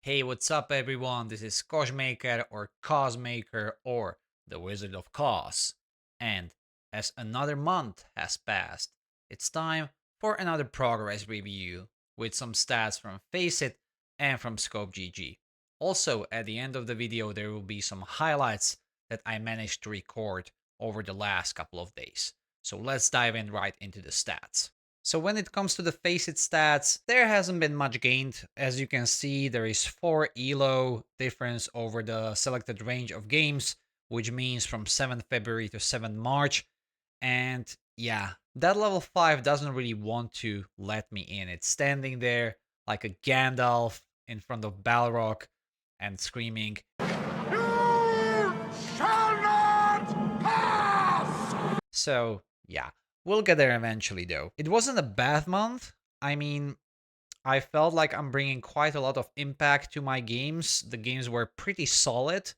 Hey, what's up, everyone? This is Cosmaker or Cosmaker or the Wizard of Cos. And as another month has passed, it's time for another progress review with some stats from FaceIt and from ScopeGG. Also, at the end of the video, there will be some highlights that I managed to record over the last couple of days. So let's dive in right into the stats. So when it comes to the FaceIt stats, there hasn't been much gained. As you can see, there is 4 ELO difference over the selected range of games, which means from 7th February to 7th March. And yeah, that level 5 doesn't really want to let me in. It's standing there like a Gandalf in front of Balrog and screaming, "You shall not pass!" So yeah, we'll get there eventually, though. It wasn't a bad month. I mean, I felt like I'm bringing quite a lot of impact to my games. The games were pretty solid.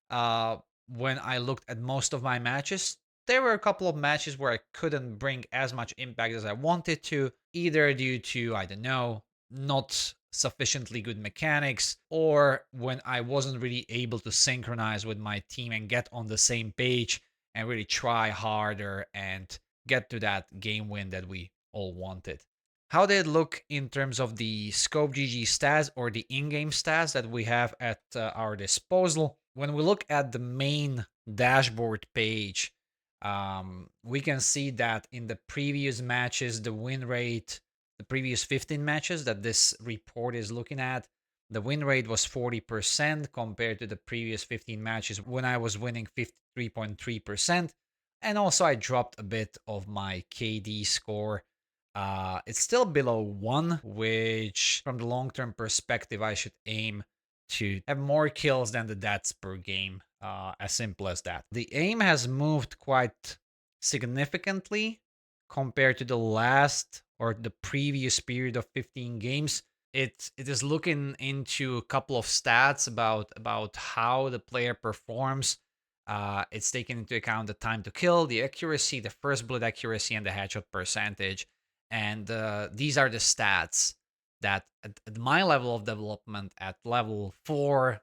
Uh, when I looked at most of my matches, there were a couple of matches where I couldn't bring as much impact as I wanted to, either due to, I don't know, not sufficiently good mechanics, or when I wasn't really able to synchronize with my team and get on the same page and really try harder and get to that game win that we all wanted. How did it look in terms of the Scope GG stats or the in-game stats that we have at our disposal? When we look at the main dashboard page, we can see that in the previous matches, the win rate, the previous 15 matches that this report is looking at, the win rate was 40% compared to the previous 15 matches when I was winning 53.3%. And also, I dropped a bit of my KD score. It's still below 1, which, from the long term perspective, I should aim to have more kills than the deaths per game. As simple as that. The aim has moved quite significantly compared to the last or the previous period of 15 games. It is looking into a couple of stats about how the player performs. It's taking into account the time to kill, the accuracy, the first bullet accuracy, and the headshot percentage. And these are the stats that at my level of development, at level 4,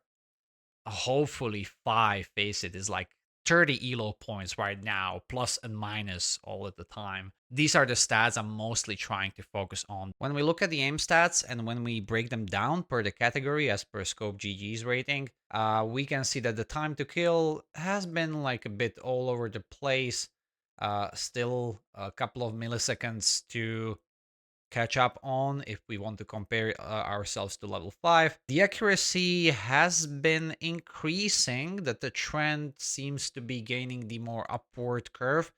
hopefully 5, face it, is like 30 elo points right now, plus and minus all at the time. These are the stats I'm mostly trying to focus on. When we look at the aim stats and when we break them down per the category as per Scope GG's rating, we can see that the time to kill has been like a bit all over the place. Still a couple of milliseconds to catch up on if we want to compare ourselves to level 5. The accuracy has been increasing, that the trend seems to be gaining the more upward curve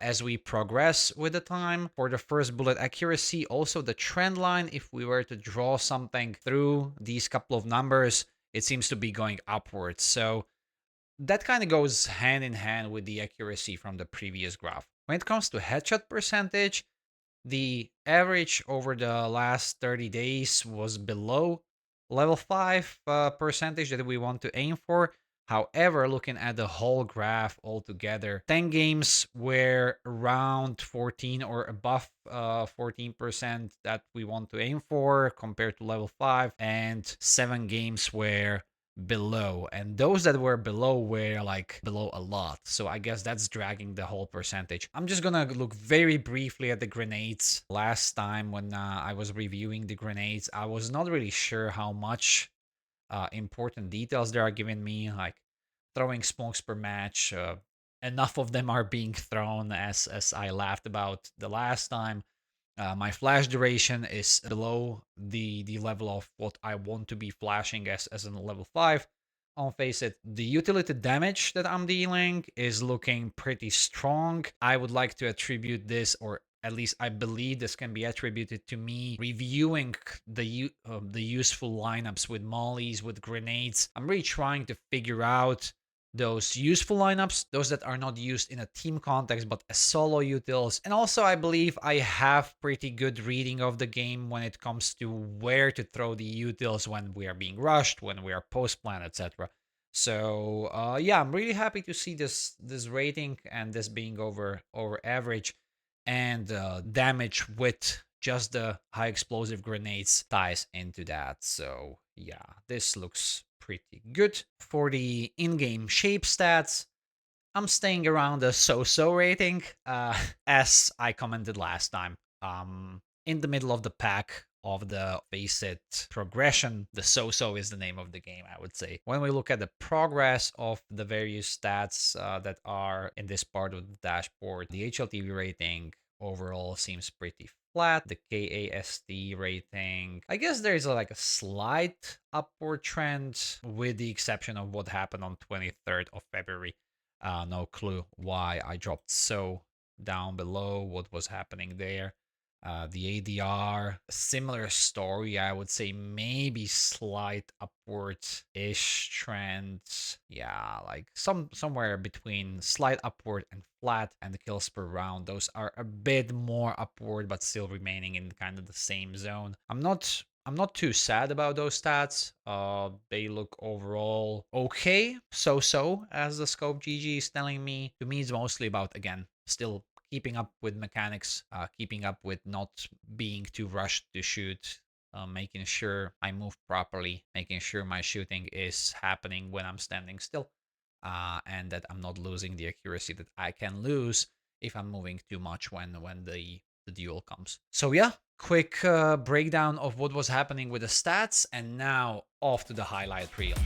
as we progress with the time. For the first bullet accuracy, also the trend line, if we were to draw something through these couple of numbers, it seems to be going upwards. So that kind of goes hand in hand with the accuracy from the previous graph. When it comes to headshot percentage, the average over the last 30 days was below level 5 percentage that we want to aim for. However, looking at the whole graph altogether, 10 games were around 14 or above 14% that we want to aim for compared to level 5, and 7 games were below, and those that were below were like below a lot, so I guess that's dragging the whole percentage. I'm just gonna look very briefly at the grenades. Last time when I was reviewing the grenades, I was not really sure how much important details they are giving me, like throwing smokes per match. Enough of them are being thrown, as I laughed about the last time. My flash duration is below the level of what I want to be flashing as a level 5. On FaceIt, the utility damage that I'm dealing is looking pretty strong. I would like to attribute this, or at least I believe this can be attributed to me reviewing the useful lineups with mollies, with grenades. I'm really trying to figure out those useful lineups, those that are not used in a team context but as solo utils. And also, I believe I have pretty good reading of the game when it comes to where to throw the utils when we are being rushed, when we are post plan, etc. So yeah, I'm really happy to see this rating and this being over average, and damage with just the high explosive grenades ties into that. So Yeah, this looks pretty good. For the in-game shape stats, I'm staying around a so-so rating, as I commented last time. In the middle of the pack of the FaceIt progression, the so-so is the name of the game, I would say. When we look at the progress of the various stats that are in this part of the dashboard, the HLTV rating overall seems pretty flat. The KAST rating, I guess there's like a slight upward trend, with the exception of what happened on 23rd of February. No clue why I dropped so down below, what was happening there. The ADR, similar story, I would say, maybe slight upward-ish trend. Yeah, like somewhere between slight upward and flat, and the kills per round, those are a bit more upward, but still remaining in kind of the same zone. I'm not too sad about those stats. They look overall okay, so as the scope GG is telling me. To me, it's mostly about, again, still keeping up with mechanics, keeping up with not being too rushed to shoot, making sure I move properly, making sure my shooting is happening when I'm standing still, and that I'm not losing the accuracy that I can lose if I'm moving too much when the duel comes. So yeah, quick breakdown of what was happening with the stats, and now off to the highlight reel.